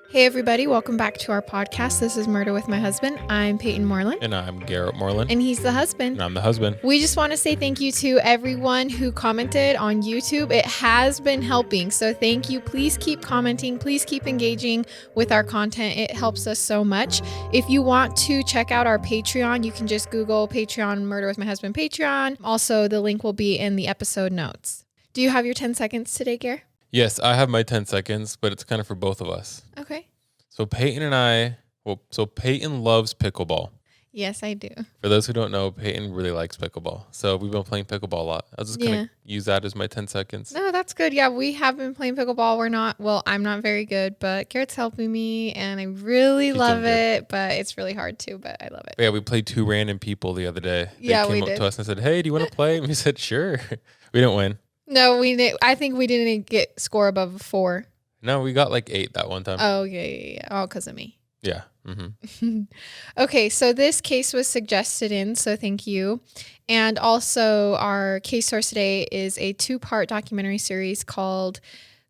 Hey everybody, welcome back to our podcast. This is Murder with My Husband. I'm Payton Moreland. And I'm Garrett Moreland. And he's the husband. And I'm the husband. We just want to say thank you to everyone who commented on YouTube. It has been helping. So thank you. Please keep commenting. Please keep engaging with our content. It helps us so much. If you want to check out our Patreon, you can just Google Patreon, Murder with My Husband Patreon. Also, the link will be in the episode notes. Do you have your 10 seconds today, Garrett? Yes, I have my 10 seconds, but it's kind of for both of us. Okay. So Payton loves pickleball. Yes, I do. For those who don't know, Payton really likes pickleball. So we've been playing pickleball a lot. I was just going to use that as my 10 seconds. No, that's good. Yeah, we have been playing pickleball. I'm not very good, but Garrett's helping me and I really love it, but it's really hard too, but I love it. But yeah, we played two random people the other day. They came up to us and said, "Hey, do you want to play?" And we said, "Sure." We didn't win. No, we didn't. I think we didn't get score above 4. No, we got like 8 that one time. Oh, yeah. All because of me. Yeah. Mm-hmm. Okay, so this case was suggested in, so thank you. And also our case source today is a 2-part documentary series called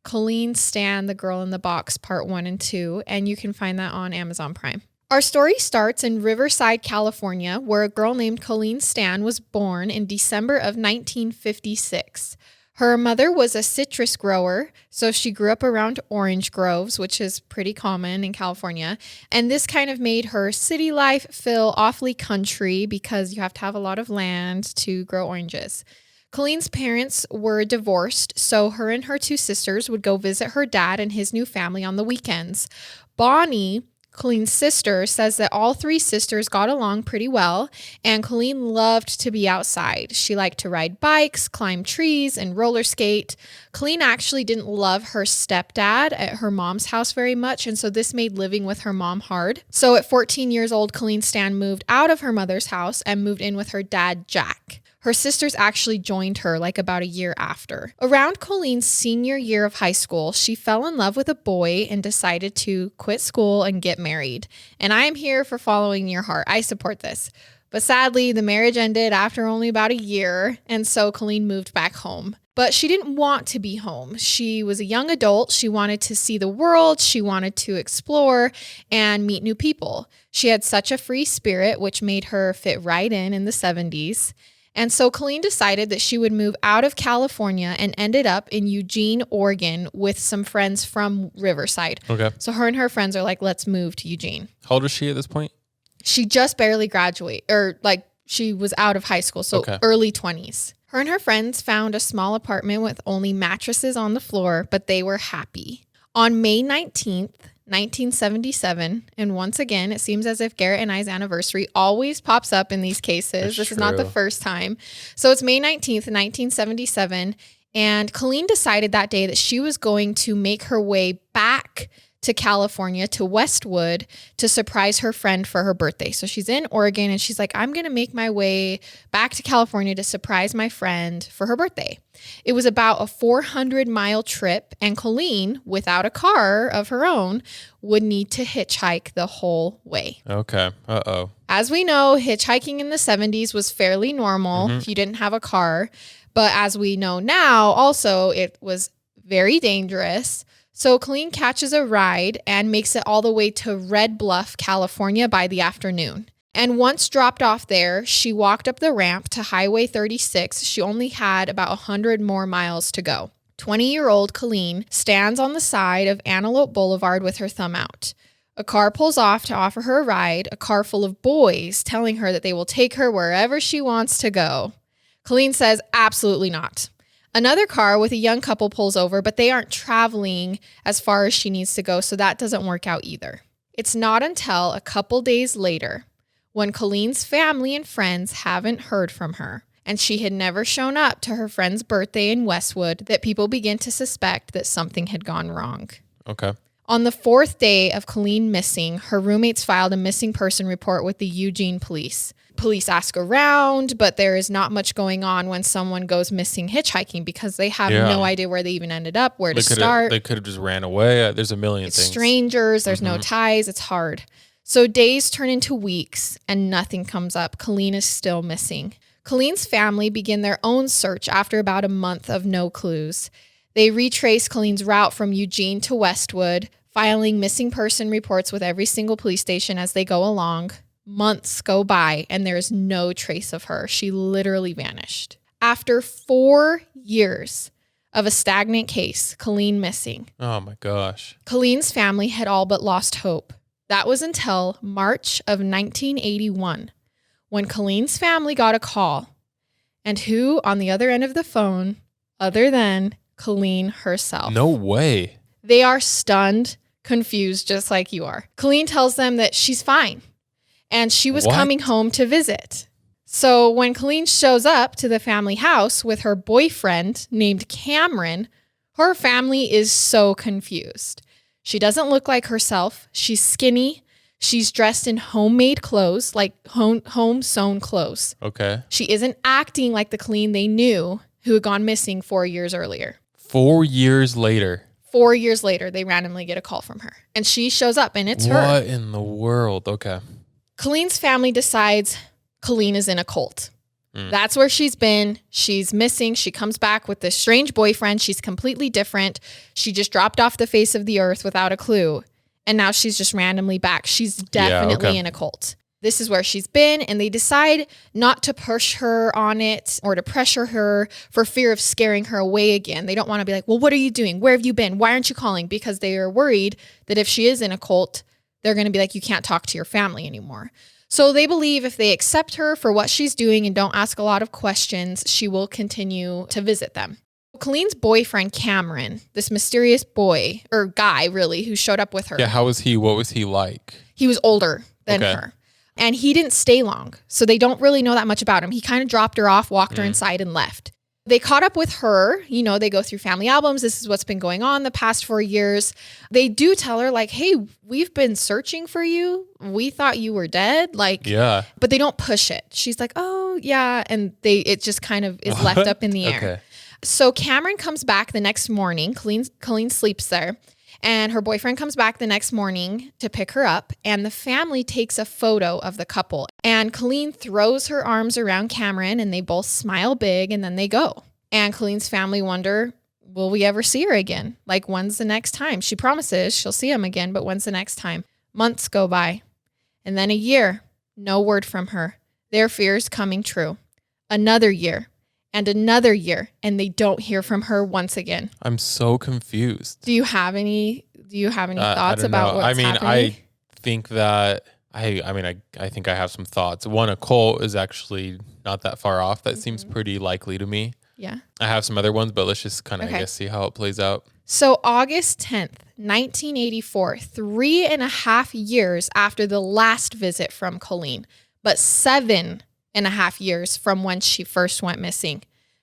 Colleen Stan, The Girl in the Box, Part 1 and 2, and you can find that on Amazon Prime. Our story starts in Riverside, California, where a girl named Colleen Stan was born in December of 1956. Her mother was a citrus grower, so she grew up around orange groves, which is pretty common in California. And this kind of made her city life feel awfully country because you have to have a lot of land to grow oranges. Colleen's parents were divorced, so her and her 2 sisters would go visit her dad and his new family on the weekends. Bonnie, Colleen's sister, says that all 3 sisters got along pretty well, and Colleen loved to be outside. She liked to ride bikes, climb trees, and roller skate. Colleen actually didn't love her stepdad at her mom's house very much, and so this made living with her mom hard. So at 14 years old, Colleen Stan moved out of her mother's house and moved in with her dad, Jack. Her sisters actually joined her like about a year after. Around Colleen's senior year of high school, she fell in love with a boy and decided to quit school and get married. And I am here for following your heart. I support this. But sadly, the marriage ended after only about a year, and so Colleen moved back home. But she didn't want to be home. She was a young adult. She wanted to see the world. She wanted to explore and meet new people. She had such a free spirit, which made her fit right in the 70s. And so Colleen decided that she would move out of California and ended up in Eugene, Oregon with some friends from Riverside. Okay. So her and her friends are like, let's move to Eugene. How old is she at this point? She just barely graduated, or like she was out of high school, so early 20s. Her and her friends found a small apartment with only mattresses on the floor, but they were happy. On May 19th, 1977, and once again, it seems as if Garrett and I's anniversary always pops up in these cases. This is not the first time. So it's May 19th, 1977, and Colleen decided that day that she was going to make her way back to California, to Westwood, to surprise her friend for her birthday. So she's in Oregon, and she's like, I'm going to make my way back to California to surprise my friend for her birthday. It was about a 400-mile trip, and Colleen, without a car of her own, would need to hitchhike the whole way. Okay. Uh-oh. As we know, hitchhiking in the 70s was fairly normal if you didn't have a car. But as we know now, also, it was very dangerous. So Colleen catches a ride and makes it all the way to Red Bluff, California by the afternoon. And once dropped off there, she walked up the ramp to Highway 36. She only had about 100 more miles to go. 20-year-old Colleen stands on the side of Antelope Boulevard with her thumb out. A car pulls off to offer her a ride, a car full of boys telling her that they will take her wherever she wants to go. Colleen says, absolutely not. Another car with a young couple pulls over, but they aren't traveling as far as she needs to go, so that doesn't work out either. It's not until a couple days later, when Colleen's family and friends haven't heard from her, and she had never shown up to her friend's birthday in Westwood, that people begin to suspect that something had gone wrong. Okay. On the 4th day of Colleen missing, her roommates filed a missing person report with the Eugene police. Police ask around, but there is not much going on when someone goes missing hitchhiking because they have no idea where they even ended up, where to start. They could have just ran away. There's a million things. Strangers, there's no ties. It's hard. So days turn into weeks and nothing comes up. Colleen is still missing. Colleen's family begin their own search after about a month of no clues. They retrace Colleen's route from Eugene to Westwood, filing missing person reports with every single police station as they go along. Months go by and there's no trace of her. She literally vanished. After 4 years of a stagnant case, Colleen missing. Oh my gosh. Colleen's family had all but lost hope. That was until March of 1981 when Colleen's family got a call. And who on the other end of the phone other than Colleen herself? No way. They are stunned, confused, just like you are. Colleen tells them that she's fine and she was coming home to visit. So when Colleen shows up to the family house with her boyfriend named Cameron, her family is so confused. She doesn't look like herself. She's skinny. She's dressed in homemade clothes, like home sewn clothes. Okay. She isn't acting like the Colleen they knew who had gone missing 4 years earlier. 4 years later. 4 years later, they randomly get a call from her. And she shows up and it's her. What in the world? Okay. Colleen's family decides Colleen is in a cult. That's where she's been. She's missing. She comes back with this strange boyfriend. She's completely different. She just dropped off the face of the earth without a clue. And now she's just randomly back. She's definitely in a cult. This is where she's been. And they decide not to push her on it or to pressure her for fear of scaring her away again. They don't want to be like, well, what are you doing? Where have you been? Why aren't you calling? Because they are worried that if she is in a cult, they're going to be like, you can't talk to your family anymore. So they believe if they accept her for what she's doing and don't ask a lot of questions, she will continue to visit them. Colleen's boyfriend, Cameron, this mysterious boy, or guy really, who showed up with her. Yeah, how was he? What was he like? He was older than her. And he didn't stay long. So they don't really know that much about him. He kind of dropped her off, walked her inside and left. They caught up with her. You know, they go through family albums. This is what's been going on the past 4 years. They do tell her like, hey, we've been searching for you. We thought you were dead. Like, yeah, but they don't push it. She's like, oh yeah. And it just kind of is left up in the air. Okay. So Cameron comes back the next morning. Colleen sleeps there. And her boyfriend comes back the next morning to pick her up. And the family takes a photo of the couple. And Colleen throws her arms around Cameron and they both smile big and then they go. And Colleen's family wonder, will we ever see her again? Like, when's the next time? She promises she'll see him again, but when's the next time? Months go by. And then a year, no word from her. Their fears coming true. Another year. And another year, and they don't hear from her once again. I'm so confused. Do you have any thoughts about what's happening? I think that I think I have some thoughts. One, a cult is actually not that far off. That seems pretty likely to me. Yeah. I have some other ones, but let's just kind of, I guess, see how it plays out. So August 10th, 1984, 3.5 years after the last visit from Colleen, but 7.5 years from when she first went missing,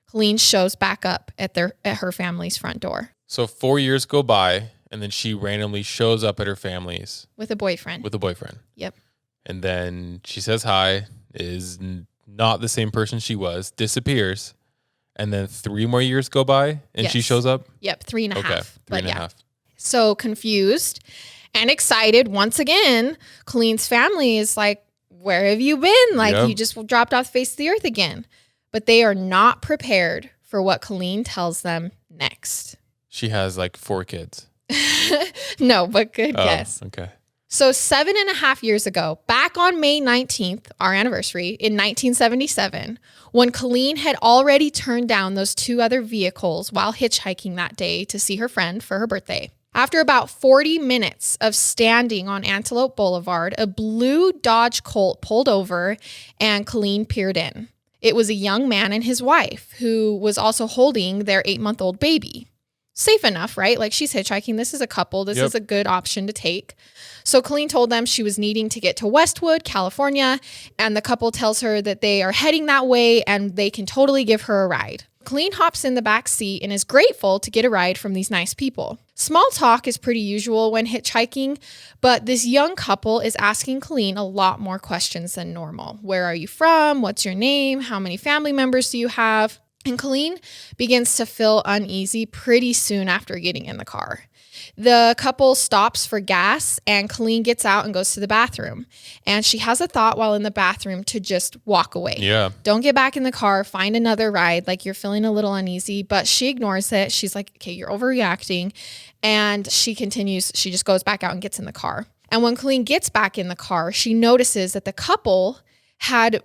Colleen shows back up at her family's front door. So 4 years go by, and then she randomly shows up at her family's. With a boyfriend. Yep. And then she says hi, is not the same person she was, disappears, and then 3 more years go by, and she shows up? Yep, 3.5. Okay, 3.5. So confused and excited, once again, Colleen's family is like, where have you been? Like, you just dropped off the face of the earth again. But they are not prepared for what Colleen tells them next. She has like 4 kids. No, but good guess. Okay. So 7.5 years ago, back on May 19th, our anniversary, in 1977, when Colleen had already turned down those 2 other vehicles while hitchhiking that day to see her friend for her birthday. After about 40 minutes of standing on Antelope Boulevard, a blue Dodge Colt pulled over and Colleen peered in. It was a young man and his wife who was also holding their 8-month-old baby. Safe enough, right? Like, she's hitchhiking. This is a couple. This is a good option to take. So Colleen told them she was needing to get to Westwood, California, and the couple tells her that they are heading that way and they can totally give her a ride. Colleen hops in the back seat and is grateful to get a ride from these nice people. Small talk is pretty usual when hitchhiking, but this young couple is asking Colleen a lot more questions than normal. Where are you from? What's your name? How many family members do you have? And Colleen begins to feel uneasy pretty soon after getting in the car. The couple stops for gas and Colleen gets out and goes to the bathroom. And she has a thought while in the bathroom to just walk away. Yeah. Don't get back in the car, find another ride. Like you're feeling a little uneasy, but she ignores it. She's like, okay, you're overreacting. And she continues, she just goes back out and gets in the car. And when Colleen gets back in the car, she notices that the couple had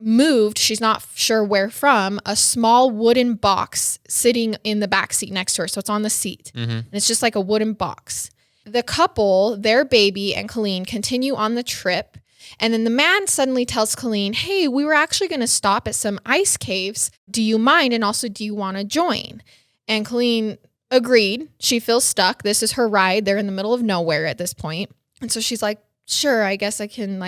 moved, she's not sure where from, a small wooden box sitting in the back seat next to her. So it's on the seat. And it's just like a wooden box. The couple, their baby and Colleen continue on the trip. And then the man suddenly tells Colleen, hey, we were actually going to stop at some ice caves. Do you mind? And also, do you want to join? And Colleen agreed. She feels stuck. This is her ride. They're in the middle of nowhere at this point. And so she's like, sure, I guess I can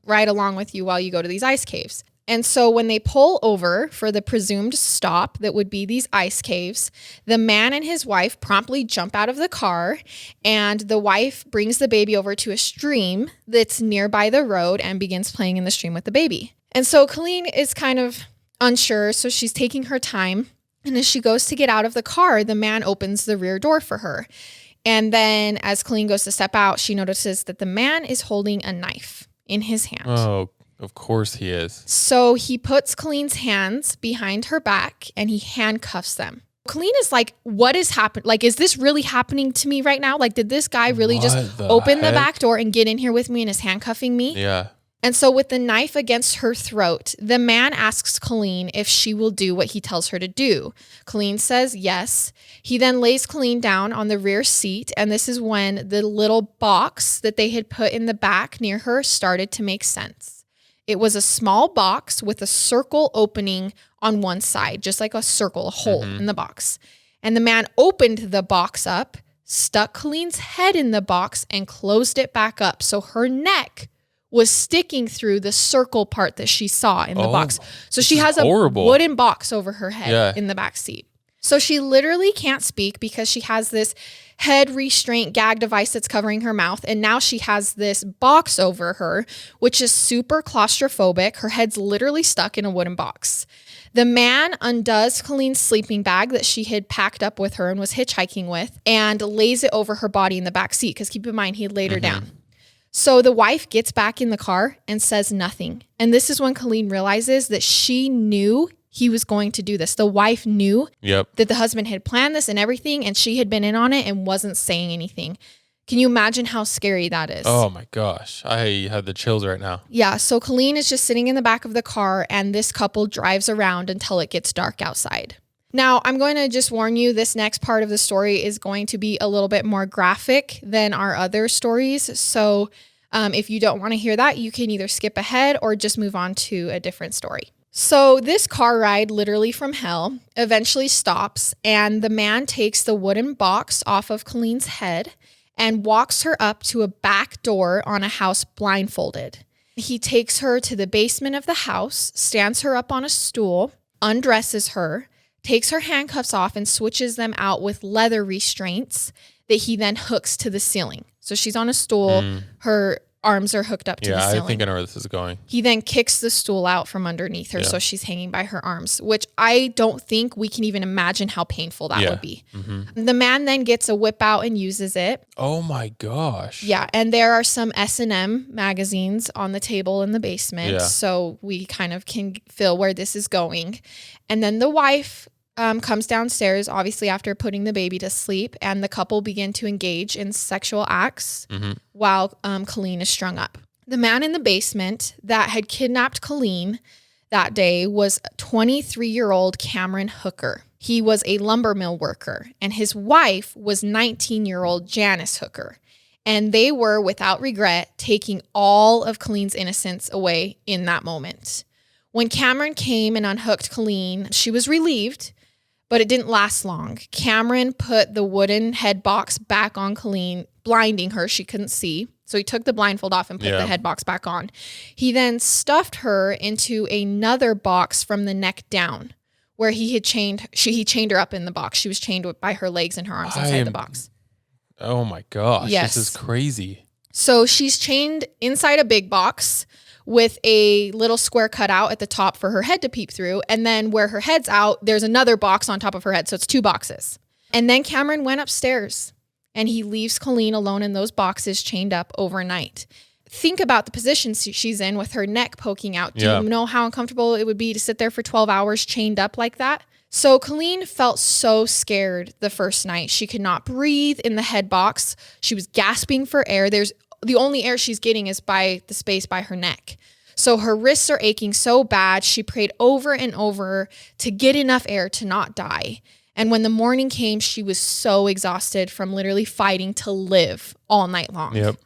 ride along with you while you go to these ice caves. And so when they pull over for the presumed stop that would be these ice caves, the man and his wife promptly jump out of the car, and the wife brings the baby over to a stream that's nearby the road and begins playing in the stream with the baby. And so Colleen is kind of unsure, so she's taking her time. And as she goes to get out of the car, the man opens the rear door for her. And then as Colleen goes to step out, she notices that the man is holding a knife in his hand. Oh, of course he is. So he puts Colleen's hands behind her back and he handcuffs them. Colleen is like, what is happening? Like, is this really happening to me right now? Like, did this guy really just open the back door and get in here with me and is handcuffing me? Yeah. And so with the knife against her throat, the man asks Colleen if she will do what he tells her to do. Colleen says yes. He then lays Colleen down on the rear seat, and this is when the little box that they had put in the back near her started to make sense. It was a small box with a circle opening on one side, just like a circle, a hole in the box. And the man opened the box up, stuck Colleen's head in the box, and closed it back up. So her neck was sticking through the circle part that she saw in the box. So she has a wooden box over her head in the back seat. So she literally can't speak because she has this head restraint gag device that's covering her mouth. And now she has this box over her, which is super claustrophobic. Her head's literally stuck in a wooden box. The man undoes Colleen's sleeping bag that she had packed up with her and was hitchhiking with and lays it over her body in the back seat. Because keep in mind, he had laid her down. So the wife gets back in the car and says nothing. And this is when Colleen realizes that she knew he was going to do this. The wife knew that the husband had planned this and everything, and she had been in on it and wasn't saying anything. Can you imagine how scary that is? Oh my gosh. I have the chills right now. Yeah. So Colleen is just sitting in the back of the car, and this couple drives around until it gets dark outside. Now, I'm going to just warn you, this next part of the story is going to be a little bit more graphic than our other stories. So if you don't want to hear that, you can either skip ahead or just move on to a different story. So this car ride, literally from hell, eventually stops, and the man takes the wooden box off of Colleen's head and walks her up to a back door on a house blindfolded. He takes her to the basement of the house, stands her up on a stool, undresses her, takes her handcuffs off and switches them out with leather restraints that he then hooks to the ceiling. So she's on a stool, her arms are hooked up to the ceiling. Yeah, I think I know where this is going. He then kicks the stool out from underneath her, so she's hanging by her arms, which I don't think we can even imagine how painful that would be. The man then gets a whip out and uses it. Oh my gosh. Yeah, and there are some S&M magazines on the table in the basement, so we kind of can feel where this is going. And then the wife comes downstairs, obviously after putting the baby to sleep, and the couple begin to engage in sexual acts while Colleen is strung up. The man in the basement that had kidnapped Colleen that day was 23-year-old Cameron Hooker. He was a lumber mill worker, and his wife was 19-year-old Janice Hooker. And they were, without regret, taking all of Colleen's innocence away in that moment. When Cameron came and unhooked Colleen, she was relieved, but it didn't last long. Cameron put the wooden head box back on Colleen, blinding her. She couldn't see. So he took the blindfold off and put the head box back on. He then stuffed her into another box from the neck down, where he chained her up in the box. She was chained by her legs and her arms inside the box. Oh my gosh. Yes. This is crazy. So she's chained inside a big box with a little square cut out at the top for her head to peep through. And then where her head's out, there's another box on top of her head. So it's two boxes. And then Cameron went upstairs and he leaves Colleen alone in those boxes chained up overnight. Think about the position she's in with her neck poking out. Do you know how uncomfortable it would be to sit there for 12 hours chained up like that? So Colleen felt so scared the first night. She could not breathe in the head box. She was gasping for air. The only air she's getting is by the space by her neck. So her wrists are aching so bad. She prayed over and over to get enough air to not die. And when the morning came, she was so exhausted from literally fighting to live all night long. Yep.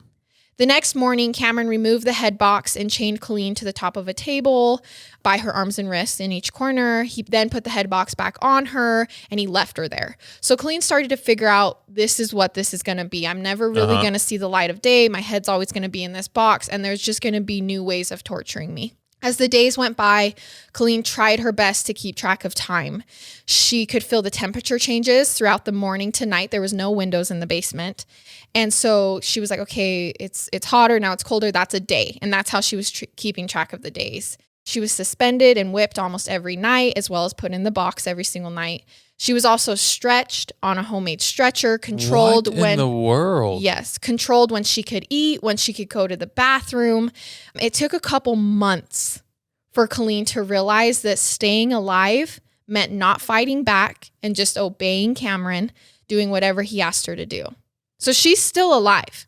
The next morning, Cameron removed the head box and chained Colleen to the top of a table by her arms and wrists in each corner. He then put the head box back on her and he left her there. So Colleen started to figure out, this is what this is going to be. I'm never really going to see the light of day. My head's always going to be in this box, and there's just going to be new ways of torturing me. As the days went by, Colleen tried her best to keep track of time. She could feel the temperature changes throughout the morning to night. There was no windows in the basement. And so she was like, okay, it's hotter, now it's colder. That's a day. And that's how she was keeping track of the days. She was suspended and whipped almost every night, as well as put in the box every single night. She was also stretched on a homemade stretcher, controlled what in the world? Yes, controlled when she could eat, when she could go to the bathroom. It took a couple months for Colleen to realize that staying alive meant not fighting back and just obeying Cameron, doing whatever he asked her to do. So she's still alive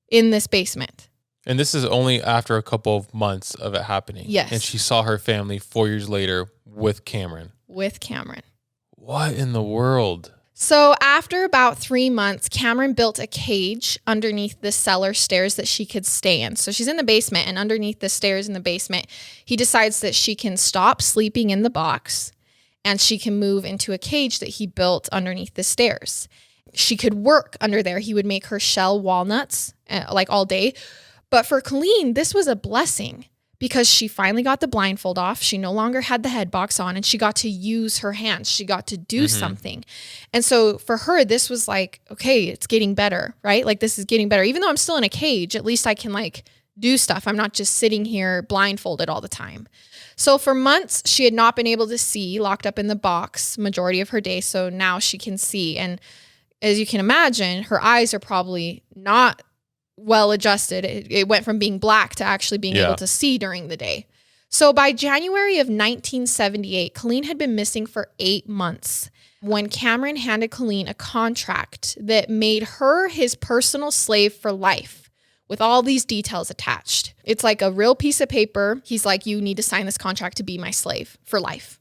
in this basement. And this is only after a couple of months of it happening. Yes. And she saw her family 4 years later with Cameron. With Cameron. What in the world? So after about 3 months, Cameron built a cage underneath the cellar stairs that she could stay in. So she's in the basement, and underneath the stairs in the basement, he decides that she can stop sleeping in the box and she can move into a cage that he built underneath the stairs. She could work under there. He would make her shell walnuts like all day. But for Colleen, this was a blessing, because she finally got the blindfold off. She no longer had the head box on, and she got to use her hands. She got to do something. And so for her, this was like, okay, it's getting better, right? Like, this is getting better. Even though I'm still in a cage, at least I can like do stuff. I'm not just sitting here blindfolded all the time. So for months, she had not been able to see, locked up in the box majority of her day. So now she can see. And as you can imagine, her eyes are probably not well adjusted. It went from being black to actually being able to see during the day. So by January of 1978, Colleen had been missing for 8 months when Cameron handed Colleen a contract that made her his personal slave for life, with all these details attached. It's like a real piece of paper. He's like, you need to sign this contract to be my slave for life.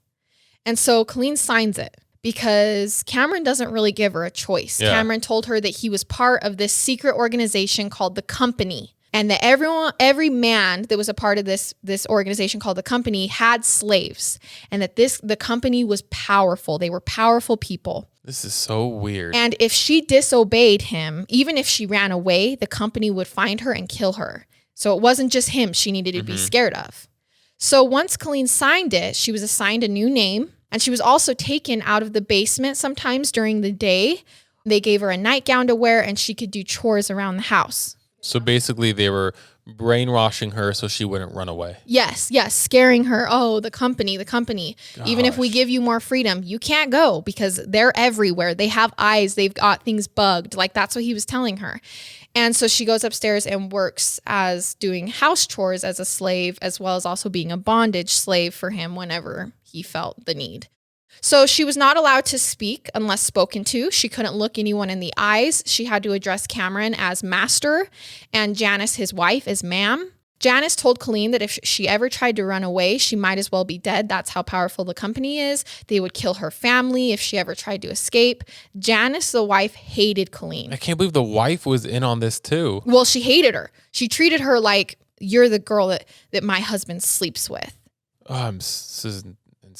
And so Colleen signs it, because Cameron doesn't really give her a choice. Yeah. Cameron told her that he was part of this secret organization called the Company, and that every man that was a part of this organization called the Company had slaves, and that the Company was powerful. They were powerful people. This is so weird. And if she disobeyed him, even if she ran away, the Company would find her and kill her. So it wasn't just him she needed to be scared of. So once Colleen signed it, she was assigned a new name. And she was also taken out of the basement sometimes during the day. They gave her a nightgown to wear, and she could do chores around the house. So basically they were brainwashing her so she wouldn't run away. Yes, scaring her. Oh, the company. Gosh. Even if we give you more freedom, you can't go, because they're everywhere. They have eyes. They've got things bugged. Like, that's what he was telling her. And so she goes upstairs and works as doing house chores as a slave, as well as also being a bondage slave for him whenever he felt the need. So she was not allowed to speak unless spoken to. She couldn't look anyone in the eyes. She had to address Cameron as master and Janice, his wife, as ma'am. Janice told Colleen that if she ever tried to run away, she might as well be dead. That's how powerful the Company is. They would kill her family if she ever tried to escape. Janice, the wife, hated Colleen. I can't believe the wife was in on this too. Well, she hated her. She treated her like, you're the girl that my husband sleeps with. Oh, this is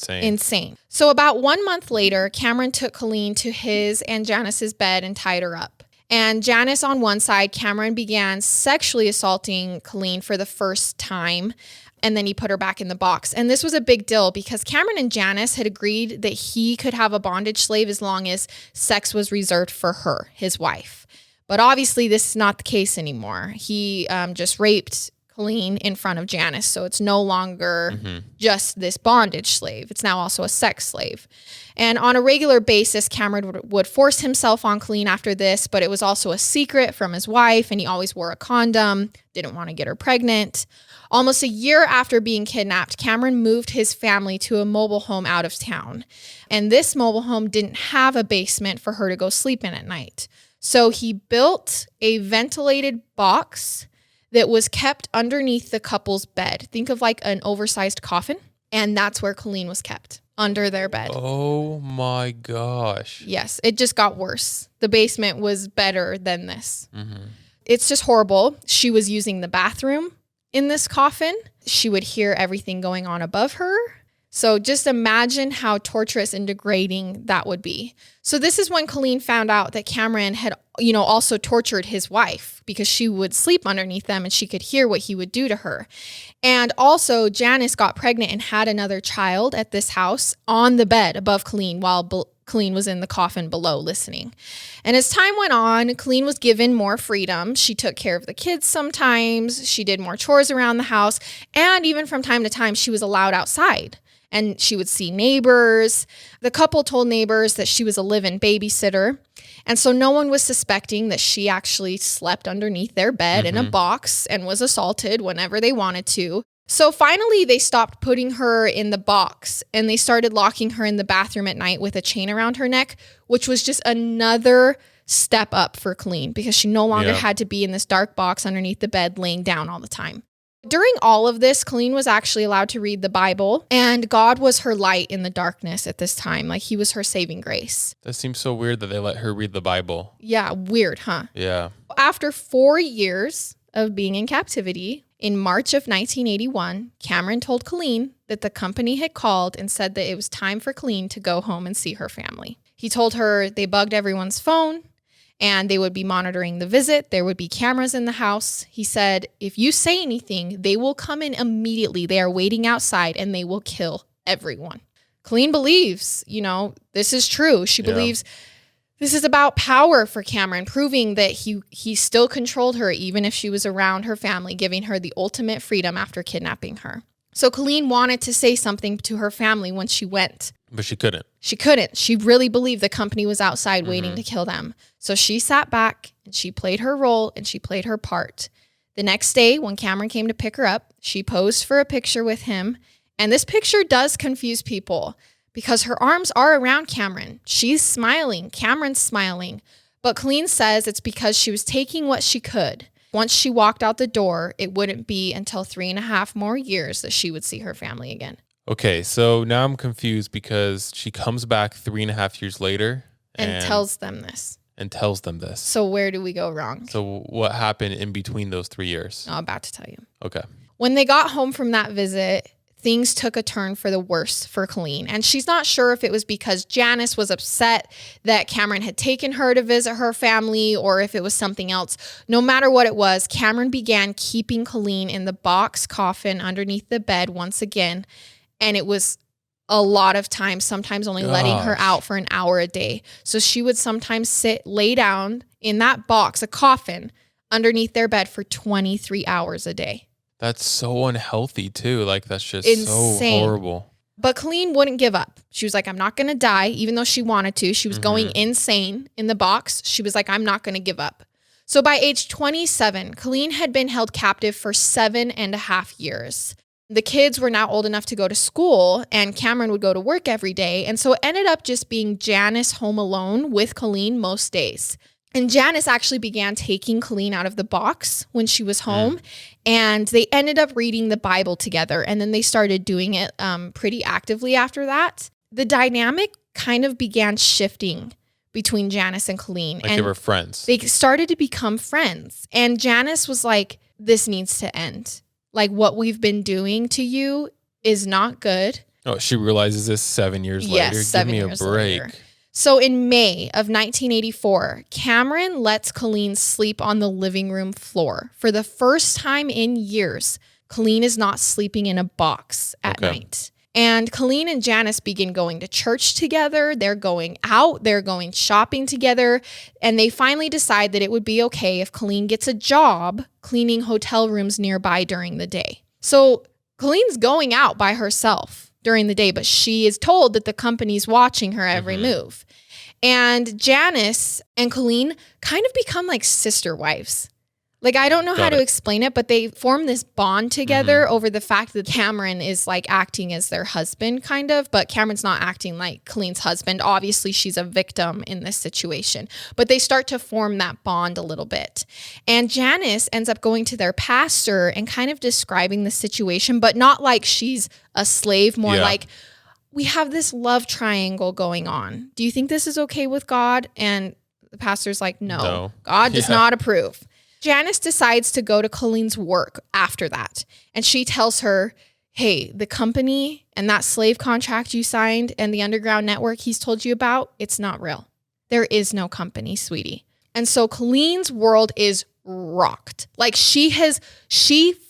insane. So about 1 month later, Cameron took Colleen to his and Janice's bed and tied her up. And Janice on one side, Cameron began sexually assaulting Colleen for the first time. And then he put her back in the box. And this was a big deal, because Cameron and Janice had agreed that he could have a bondage slave as long as sex was reserved for her, his wife. But obviously this is not the case anymore. He just raped Colleen in front of Janice. So it's no longer just this bondage slave. It's now also a sex slave. And on a regular basis, Cameron would force himself on Colleen after this, but it was also a secret from his wife, and he always wore a condom, didn't want to get her pregnant. Almost a year after being kidnapped, Cameron moved his family to a mobile home out of town. And this mobile home didn't have a basement for her to go sleep in at night. So he built a ventilated box that was kept underneath the couple's bed. Think of like an oversized coffin. And that's where Colleen was kept, under their bed. Oh my gosh. Yes, it just got worse. The basement was better than this. It's just horrible. She was using the bathroom in this coffin. She would hear everything going on above her. So just imagine how torturous and degrading that would be. So this is when Colleen found out that Cameron had, also tortured his wife, because she would sleep underneath them and she could hear what he would do to her. And also Janice got pregnant and had another child at this house on the bed above Colleen while Colleen was in the coffin below listening. And as time went on, Colleen was given more freedom. She took care of the kids sometimes. She did more chores around the house. And even from time to time, she was allowed outside. And she would see neighbors. The couple told neighbors that she was a live-in babysitter. And so no one was suspecting that she actually slept underneath their bed in a box and was assaulted whenever they wanted to. So finally, they stopped putting her in the box and they started locking her in the bathroom at night with a chain around her neck, which was just another step up for Colleen, because she no longer had to be in this dark box underneath the bed laying down all the time. During all of this, Colleen was actually allowed to read the Bible, and God was her light in the darkness at this time. Like, he was her saving grace. That seems so weird that they let her read the Bible. Yeah, weird, huh? Yeah. After 4 years of being in captivity, in March of 1981, Cameron told Colleen that the company had called and said that it was time for Colleen to go home and see her family. He told her they bugged everyone's phone, and they would be monitoring the visit. There would be cameras in the house. He said, if you say anything, they will come in immediately. They are waiting outside and they will kill everyone. Colleen believes, this is true. She believes this is about power for Cameron, proving that he still controlled her even if she was around her family, giving her the ultimate freedom after kidnapping her. So Colleen wanted to say something to her family when she went. But she couldn't. She couldn't. She really believed the company was outside waiting to kill them. So she sat back and she played her role and she played her part. The next day, when Cameron came to pick her up, she posed for a picture with him. And this picture does confuse people because her arms are around Cameron. She's smiling. Cameron's smiling. But Colleen says it's because she was taking what she could. Once she walked out the door, it wouldn't be until 3.5 more years that she would see her family again. Okay, so now I'm confused because she comes back 3.5 years later and tells them this. So where do we go wrong? So what happened in between those 3 years? I'm about to tell you. Okay. When they got home from that visit, things took a turn for the worse for Colleen. And she's not sure if it was because Janice was upset that Cameron had taken her to visit her family or if it was something else. No matter what it was, Cameron began keeping Colleen in the box coffin underneath the bed once again. And it was a lot of times, sometimes only letting her out for an hour a day. So she would sometimes lay down in that box, a coffin, underneath their bed for 23 hours a day. That's so unhealthy too. Like, that's just insane. So horrible. But Colleen wouldn't give up. She was like, I'm not going to die, even though she wanted to. She was going insane in the box. She was like, I'm not going to give up. So by age 27, Colleen had been held captive for 7.5 years. The kids were now old enough to go to school, and Cameron would go to work every day. And so it ended up just being Janice home alone with Colleen most days. And Janice actually began taking Colleen out of the box when she was home, and they ended up reading the Bible together. And then they started doing it pretty actively after that. The dynamic kind of began shifting between Janice and Colleen. Like, and they were friends. They started to become friends. And Janice was like, this needs to end. Like, what we've been doing to you is not good. Oh, she realizes this 7 years later? Yes, 7 years years Give me a break. Later. So in May of 1984, Cameron lets Colleen sleep on the living room floor. For the first time in years, Colleen is not sleeping in a box at night. And Colleen and Janice begin going to church together. They're going out. They're going shopping together. And they finally decide that it would be okay if Colleen gets a job cleaning hotel rooms nearby during the day. So Colleen's going out by herself during the day, but she is told that the company's watching her every move. And Janice and Colleen kind of become like sister wives. Like, I don't know how to explain it, but they form this bond together over the fact that Cameron is like acting as their husband kind of, but Cameron's not acting like Colleen's husband. Obviously, she's a victim in this situation, but they start to form that bond a little bit. And Janice ends up going to their pastor and kind of describing the situation, but not like she's a slave, more like, we have this love triangle going on. Do you think this is okay with God? And the pastor's like, no. God does not approve. Janice decides to go to Colleen's work after that. And she tells her, hey, the company and that slave contract you signed and the underground network he's told you about, it's not real. There is no company, sweetie. And so Colleen's world is rocked. Like she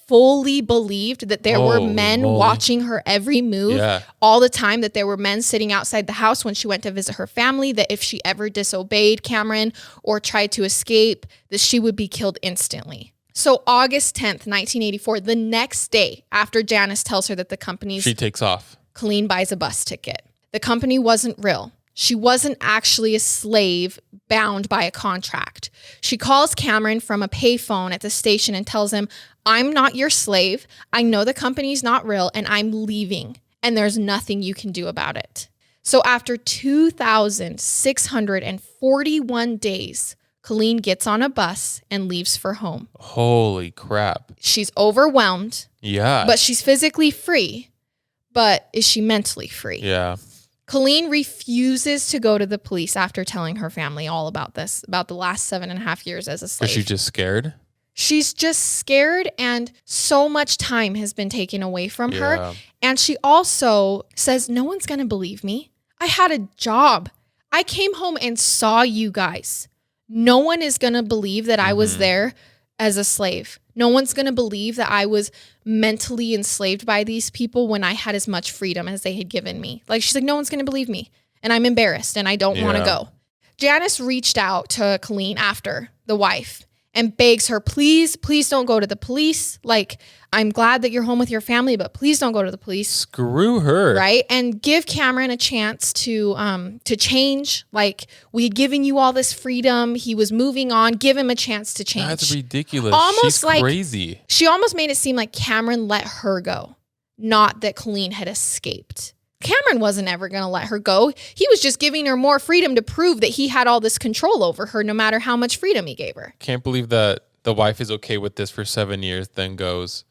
fully believed that there were men watching her every move all the time, that there were men sitting outside the house when she went to visit her family, that if she ever disobeyed Cameron or tried to escape, that she would be killed instantly. So August 10th, 1984, the next day after Janice tells her that the company's... She takes off. Colleen buys a bus ticket. The company wasn't real. She wasn't actually a slave bound by a contract. She calls Cameron from a payphone at the station and tells him, I'm not your slave. I know the company's not real and I'm leaving and there's nothing you can do about it. So after 2,641 days, Colleen gets on a bus and leaves for home. Holy crap. She's overwhelmed. Yeah. But she's physically free. But is she mentally free? Yeah. Colleen refuses to go to the police after telling her family all about this, about the last 7.5 years as a slave. Is she just scared? She's just scared, and so much time has been taken away from her. And she also says, no one's going to believe me. I had a job. I came home and saw you guys. No one is going to believe that I was there as a slave. No one's going to believe that I was mentally enslaved by these people when I had as much freedom as they had given me. Like, she's like, no one's going to believe me. And I'm embarrassed and I don't want to go. Janice reached out to Colleen after, the wife, and begs her, please don't go to the police. Like, I'm glad that you're home with your family, but please don't go to the police. Screw her. Right? And give Cameron a chance to change. Like, we had given you all this freedom. He was moving on. Give him a chance to change. That's ridiculous. Almost She's like crazy. She almost made it seem like Cameron let her go, not that Colleen had escaped. Cameron wasn't ever going to let her go. He was just giving her more freedom to prove that he had all this control over her, no matter how much freedom he gave her. Can't believe that the wife is okay with this for 7 years, then goes,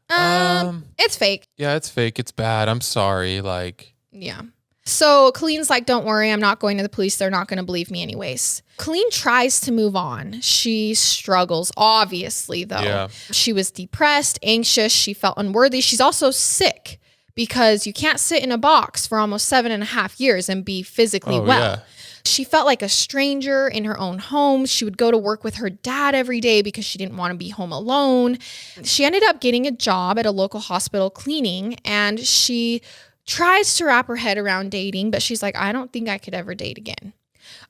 it's fake. Yeah, it's fake. It's bad. I'm sorry. Like, yeah. So Colleen's like, don't worry, I'm not going to the police. They're not going to believe me anyways. Colleen tries to move on. She struggles, obviously, though. Yeah. She was depressed, anxious. She felt unworthy. She's also sick because you can't sit in a box for almost 7.5 years and be physically well. Yeah. She felt like a stranger in her own home. She would go to work with her dad every day because she didn't want to be home alone. She ended up getting a job at a local hospital cleaning, and she tries to wrap her head around dating, but she's like, I don't think I could ever date again.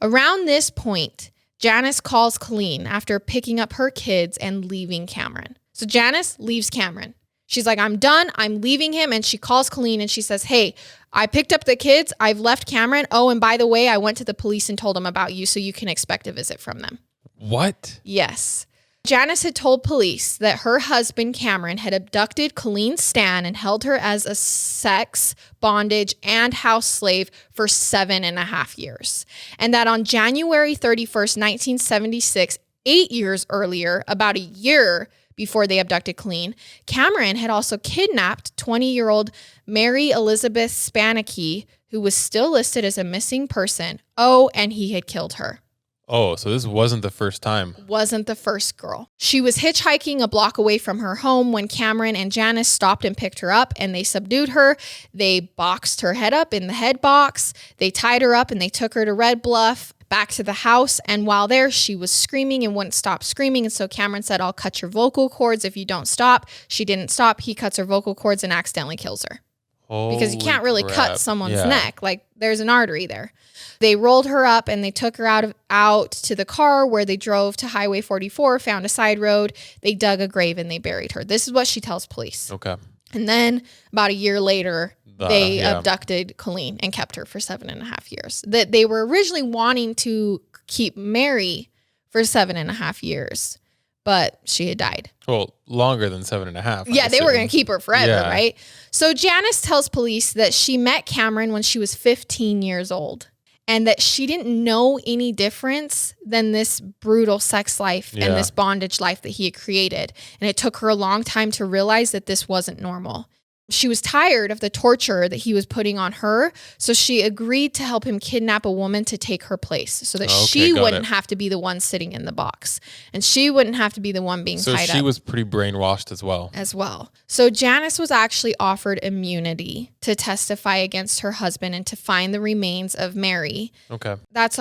Around this point, Janice calls Colleen after picking up her kids and leaving Cameron. So Janice leaves Cameron. She's like, I'm done. I'm leaving him. And she calls Colleen and she says, hey, I picked up the kids. I've left Cameron. Oh, and by the way, I went to the police and told them about you, so you can expect a visit from them. What? Yes. Janice had told police that her husband, Cameron, had abducted Colleen Stan and held her as a sex, bondage, and house slave for 7.5 years. And that on January 31st, 1976, 8 years earlier, about a year before they abducted Colleen, Cameron had also kidnapped 20-year-old Mary Elizabeth Spanicki, who was still listed as a missing person. Oh, and he had killed her. Oh, so this wasn't the first time. Wasn't the first girl. She was hitchhiking a block away from her home when Cameron and Janice stopped and picked her up, and they subdued her. They boxed her head up in the head box. They tied her up and they took her to Red Bluff, back to the house. And while there, she was screaming and wouldn't stop screaming. And so Cameron said, I'll cut your vocal cords if you don't stop. She didn't stop. He cuts her vocal cords and accidentally kills her. because you can't really cut someone's Yeah. neck. Like there's an artery there. They rolled her up and they took her out to the car where they drove to Highway 44, found a side road. They dug a grave and they buried her. This is what she tells police. Okay. And then about a year later, they abducted Colleen and kept her for 7.5 years. That they were originally wanting to keep Mary for 7.5 years, but she had died. Well, longer than 7.5. Yeah, they were going to keep her forever, right? So Janice tells police that she met Cameron when she was 15 years old and that she didn't know any difference than this brutal sex life and this bondage life that he had created. And it took her a long time to realize that this wasn't normal. She was tired of the torture that he was putting on her, so she agreed to help him kidnap a woman to take her place so that she wouldn't have to be the one sitting in the box and she wouldn't have to be the one being tied up. So she was pretty brainwashed as well. So Janice was actually offered immunity to testify against her husband and to find the remains of Mary. Okay. That's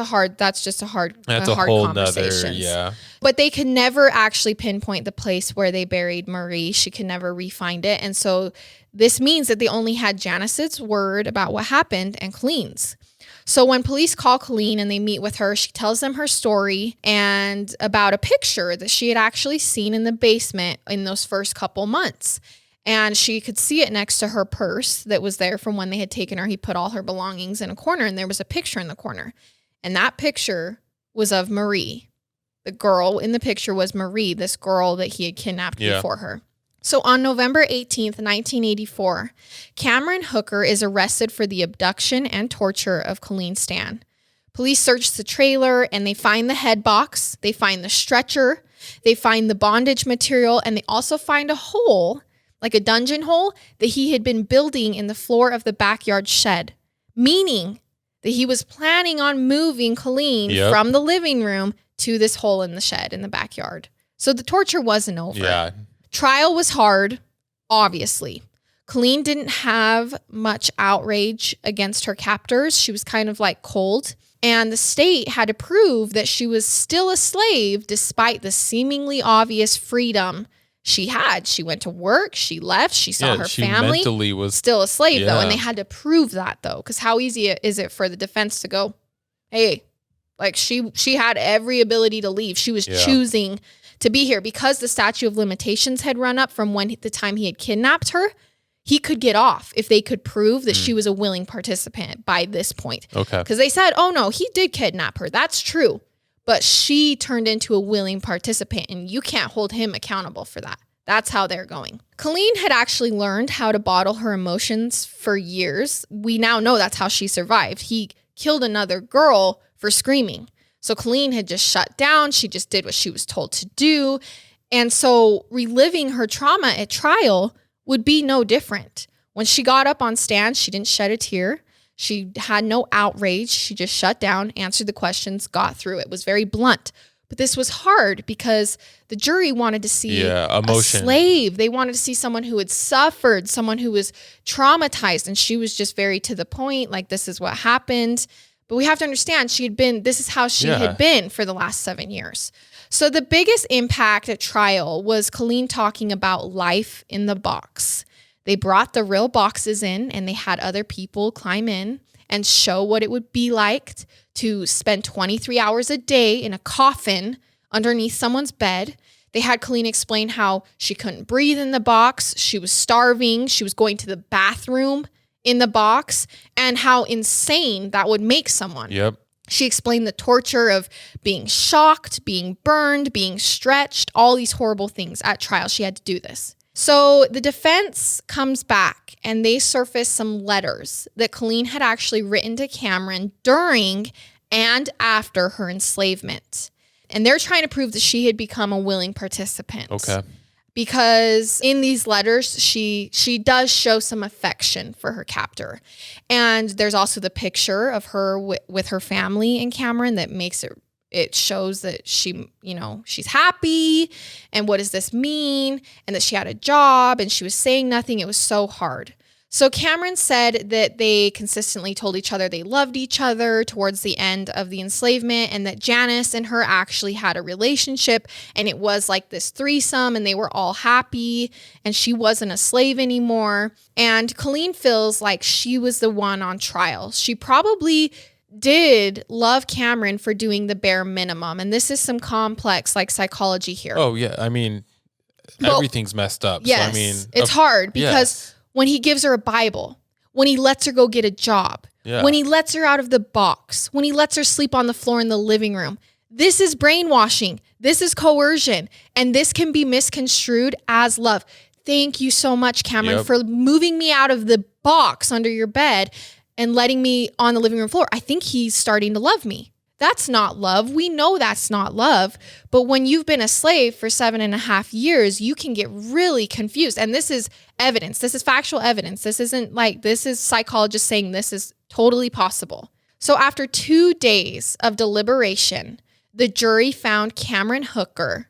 just a hard whole conversation. Nother, But they could never actually pinpoint the place where they buried Marie. She could never re-find it. And so this means that they only had Janice's word about what happened and Colleen's. So when police call Colleen and they meet with her, she tells them her story and about a picture that she had actually seen in the basement in those first couple months. And she could see it next to her purse that was there from when they had taken her. He put all her belongings in a corner and there was a picture in the corner. And that picture was of Marie. The girl in the picture was Marie, this girl that he had kidnapped before her. So on November 18th, 1984, Cameron Hooker is arrested for the abduction and torture of Colleen Stan. Police search the trailer and they find the head box, they find the stretcher, they find the bondage material, and they also find a hole, like a dungeon hole, that he had been building in the floor of the backyard shed, meaning that he was planning on moving Colleen from the living room to this hole in the shed in the backyard. So the torture wasn't over. Yeah. Trial was hard, obviously. Colleen didn't have much outrage against her captors. She was kind of like cold. And the state had to prove that she was still a slave despite the seemingly obvious freedom she had. She went to work, she left, she saw her family. Mentally was still a slave though. And they had to prove that though. Because how easy is it for the defense to go, hey, like she had every ability to leave. She was choosing to be here because the statute of limitations had run up from the time he had kidnapped her. He could get off if they could prove that she was a willing participant by this point. Okay. Because they said, oh no, he did kidnap her. That's true. But she turned into a willing participant and you can't hold him accountable for that. That's how they're going. Colleen had actually learned how to bottle her emotions for years. We now know that's how she survived. He killed another girl for screaming. So Colleen had just shut down. She just did what she was told to do. And so reliving her trauma at trial would be no different. When she got up on stand, she didn't shed a tear. She had no outrage. She just shut down, answered the questions, got through it. It was very blunt. But this was hard because the jury wanted to see a slave. They wanted to see someone who had suffered, someone who was traumatized. And she was just very to the point, like, this is what happened. But we have to understand this is how she had been for the last 7 years. So the biggest impact at trial was Colleen talking about life in the box. They brought the real boxes in and they had other people climb in and show what it would be like to spend 23 hours a day in a coffin underneath someone's bed. They had Colleen explain how she couldn't breathe in the box. She was starving. She was going to the bathroom in the box and how insane that would make someone. Yep. She explained the torture of being shocked, being burned, being stretched, all these horrible things at trial. She had to do this. So the defense comes back and they surface some letters that Colleen had actually written to Cameron during and after her enslavement. And they're trying to prove that she had become a willing participant. Okay. Because in these letters, she does show some affection for her captor. And there's also the picture of her with her family in Cameron that makes it shows that she's happy. And what does this mean? And that she had a job and she was saying nothing. It was so hard. So Cameron said that they consistently told each other they loved each other towards the end of the enslavement, and that Janice and her actually had a relationship, and it was like this threesome, and they were all happy, and she wasn't a slave anymore. And Colleen feels like she was the one on trial. She probably did love Cameron for doing the bare minimum, and this is some complex like psychology here. Oh yeah, I mean, everything's messed up. Yes, so, I mean, it's hard because when he gives her a Bible, when he lets her go get a job, when he lets her out of the box, when he lets her sleep on the floor in the living room, this is brainwashing. This is coercion, and this can be misconstrued as love. Thank you so much, Cameron, for moving me out of the box under your bed and letting me on the living room floor. I think he's starting to love me. That's not love. We know that's not love. But when you've been a slave for 7.5 years, you can get really confused. And this is evidence. This is factual evidence. This isn't like, this is psychologists saying this is totally possible. So after 2 days of deliberation, the jury found Cameron Hooker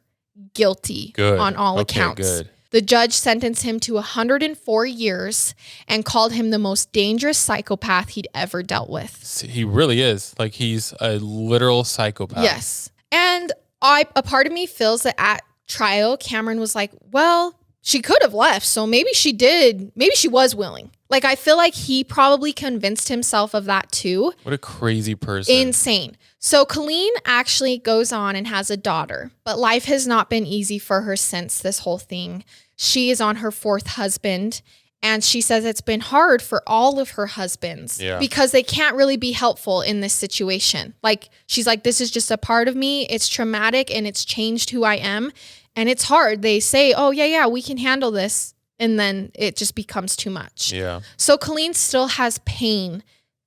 guilty on all accounts. Good. The judge sentenced him to 104 years and called him the most dangerous psychopath he'd ever dealt with. He really is. Like, he's a literal psychopath. Yes. And a part of me feels that at trial, Cameron was like, well, she could have left. So maybe she did. Maybe she was willing. Like, I feel like he probably convinced himself of that too. What a crazy person. Insane. So Colleen actually goes on and has a daughter, but life has not been easy for her since this whole thing. She is on her 4th husband, and she says it's been hard for all of her husbands because they can't really be helpful in this situation. Like, she's like, this is just a part of me. It's traumatic and it's changed who I am. And it's hard. They say, oh yeah, we can handle this. And then it just becomes too much. Yeah. So Colleen still has pain,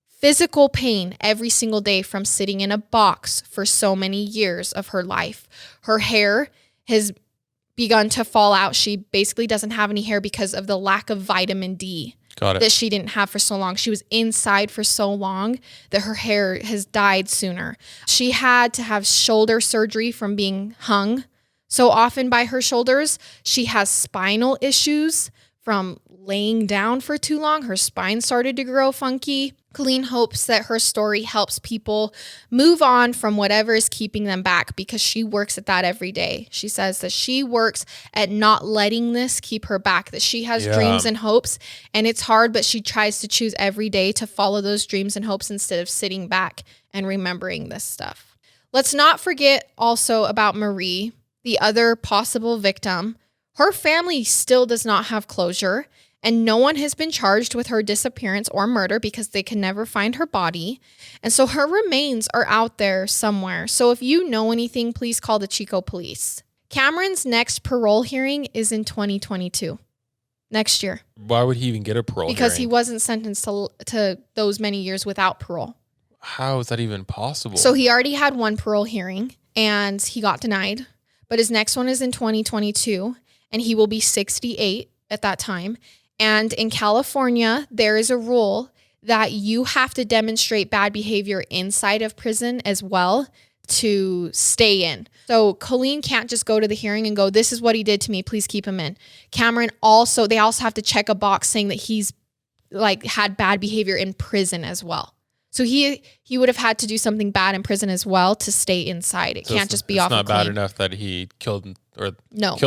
physical pain every single day from sitting in a box for so many years of her life. Her hair has begun to fall out. She basically doesn't have any hair because of the lack of vitamin D that she didn't have for so long. She was inside for so long that her hair has died sooner. She had to have shoulder surgery from being hung so often by her shoulders. She has spinal issues from laying down for too long. Her spine started to grow funky. Colleen hopes that her story helps people move on from whatever is keeping them back, because she works at that every day. She says that she works at not letting this keep her back, that she has dreams and hopes, and it's hard, but she tries to choose every day to follow those dreams and hopes instead of sitting back and remembering this stuff. Let's not forget also about Marie, the other possible victim. Her family still does not have closure, and no one has been charged with her disappearance or murder because they can never find her body. And so her remains are out there somewhere. So if you know anything, please call the Chico police. Cameron's next parole hearing is in 2022, next year. Why would he even get a parole Because hearing? he wasn't sentenced to those many years without parole. How is that even possible? So he already had one parole hearing and he got denied, but his next one is in 2022 and he will be 68 at that time. And in California, there is a rule that you have to demonstrate bad behavior inside of prison as well to stay in. So Colleen can't just go to the hearing and go, this is what he did to me, please keep him in. Cameron they also have to check a box saying that he's like had bad behavior in prison as well. So he would have had to do something bad in prison as well to stay inside. It can't just be off. It's not bad enough that he killed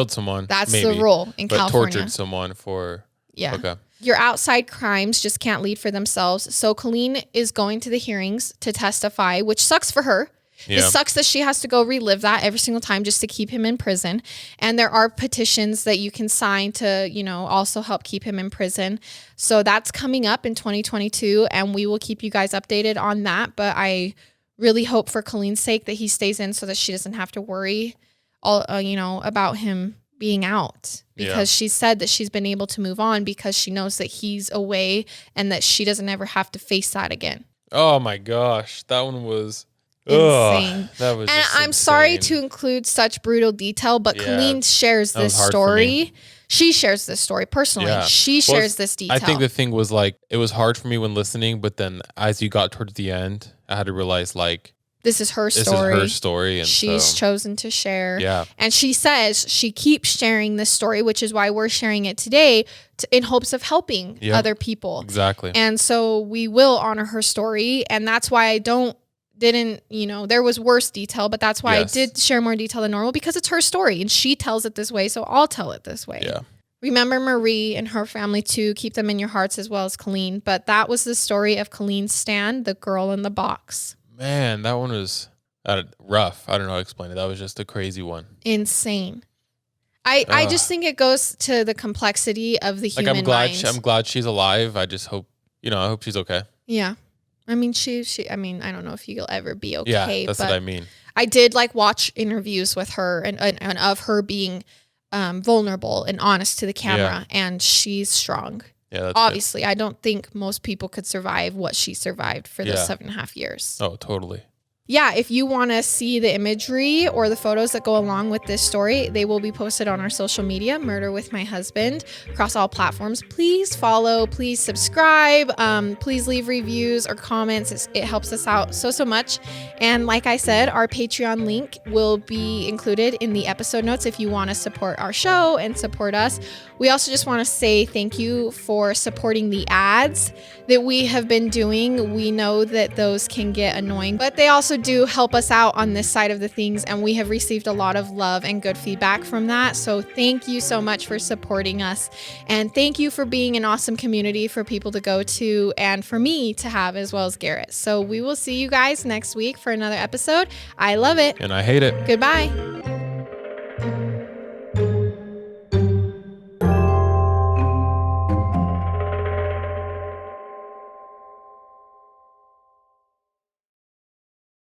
someone. That's the rule in California. Tortured someone for... Yeah. Okay. Your outside crimes just can't lead for themselves. So Colleen is going to the hearings to testify, which sucks for her. Yeah. It sucks that she has to go relive that every single time just to keep him in prison. And there are petitions that you can sign to, also help keep him in prison. So that's coming up in 2022, and we will keep you guys updated on that. But I really hope for Colleen's sake that he stays in so that she doesn't have to worry about him being out, because she said that she's been able to move on because she knows that he's away and that she doesn't ever have to face that again. Oh my gosh, that one was insane. That was, and I'm sorry to include such brutal detail, but Colleen shares this story. She shares this story personally. Yeah. She shares this detail. I think the thing was, like, it was hard for me when listening, but then as you got towards the end, I had to realize, like, this is her This story. is her story. And she's chosen to share. Yeah. And she says she keeps sharing this story, which is why we're sharing it today in hopes of helping other people. Exactly. And so we will honor her story. And that's why I didn't, there was worse detail, but that's why I did share more detail than normal, because it's her story and she tells it this way. So I'll tell it this way. Yeah. Remember Marie and her family too. Keep them in your hearts as well as Colleen. But that was the story of Colleen Stan, the girl in the box. Man, that one was rough. I don't know how to explain it. That was just a crazy one. Insane. I just think it goes to the complexity of the human mind. I'm glad she's alive. I just hope, I hope she's okay. Yeah. I mean, I don't know if you'll ever be okay. Yeah, that's what I mean. I did watch interviews with her and of her being vulnerable and honest to the camera, and she's strong. Yeah, that's obviously good. I don't think most people could survive what she survived for those 7.5 years. Oh, totally. Yeah, if you want to see the imagery or the photos that go along with this story, they will be posted on our social media, Murder with My Husband, across all platforms. Please follow, please subscribe, please leave reviews or comments. It helps us out so much. And like I said, our Patreon link will be included in the episode notes if you want to support our show and support us. We also just want to say thank you for supporting the ads that we have been doing. We know that those can get annoying, but they also do help us out on this side of the things, and we have received a lot of love and good feedback from that. So thank you so much for supporting us, and thank you for being an awesome community for people to go to and for me to have, as well as Garrett. So we will see you guys next week for another episode. I love it. And I hate it. Goodbye.